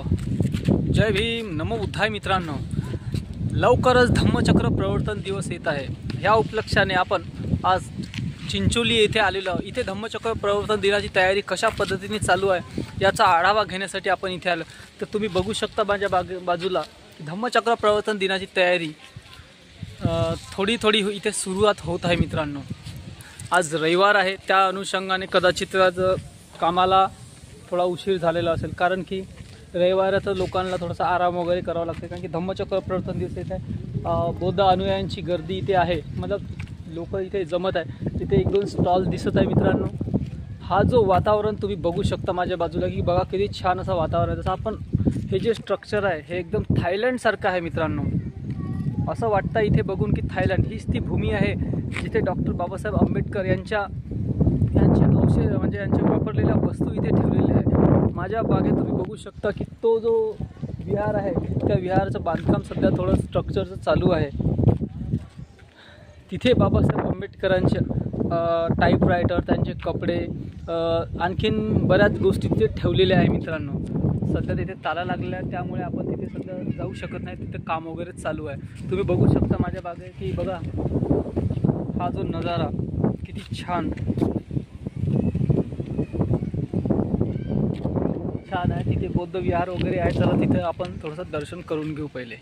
जय भीम, नमो बुद्धाय. मित्रांनो, लवकरच धम्मचक्र प्रवर्तन दिवस येत आहे. ह्या उपलक्षाने आपण आज चिंचोली येथे आलेलो. इथे धम्मचक्र प्रवर्तन दिनाची तयारी कशा पद्धतीने चालू आहे याचा आढावा घेण्यासाठी आपण इथे आलो. तर तुम्ही बघू शकता माझ्या बाजूला धम्मचक्र प्रवर्तन दिनाची तयारी थोडी थोडी इथे सुरुवात होत आहे. मित्रांनो, आज रविवार आहे, त्या अनुषंगाने कदाचित आज कामाला थोडा उशीर झालेला असेल, कारण की रविवाराचं लोकांना थोडासा आराम वगैरे करावा लागते, कारण की धम्मचक्र प्रवर्तन दिवस येत आहे. बौद्ध अनुयायांची गर्दी इथे आहे, मतलब लोक इथे जमत आहे. तिथे एक दोन स्टॉल दिसत आहे. मित्रांनो, हा जो वातावरण तुम्ही बघू शकता माझ्या बाजूला, की बघा किती छान असं वातावरण आहे. जसं आपण हे जे स्ट्रक्चर आहे हे एकदम थायलंडसारखं आहे. मित्रांनो, असं वाटतं इथे बघून की थायलंड हीच ती भूमी आहे जिथे डॉक्टर बाबासाहेब आंबेडकर यांचे औषध म्हणजे यांच्या वापरलेल्या वस्तू इथे ठेवलेल्या आहेत. माझ्या बागेत तुम्ही बघू शकता की तो जो विहार आहे त्या विहाराचं बांधकाम सध्या थोडं स्ट्रक्चरचं चालू आहे. तिथे बाबासाहेब आंबेडकरांचे टाईपरायटर, त्यांचे कपडे, आणखीन बऱ्याच गोष्टी तिथे ठेवलेल्या आहे. मित्रांनो, सध्या तिथे ताला लागलेला आहे, त्यामुळे आपण तिथे सध्या जाऊ शकत नाही. तिथे काम वगैरे चालू आहे. तुम्ही बघू शकता माझ्या बागेत की बघा हा जो नजारा किती छान आहे. तिथे बौद्ध विहार वगैरे आहे. चला तिथे आपण थोडंसं दर्शन करून घेऊ पहिले.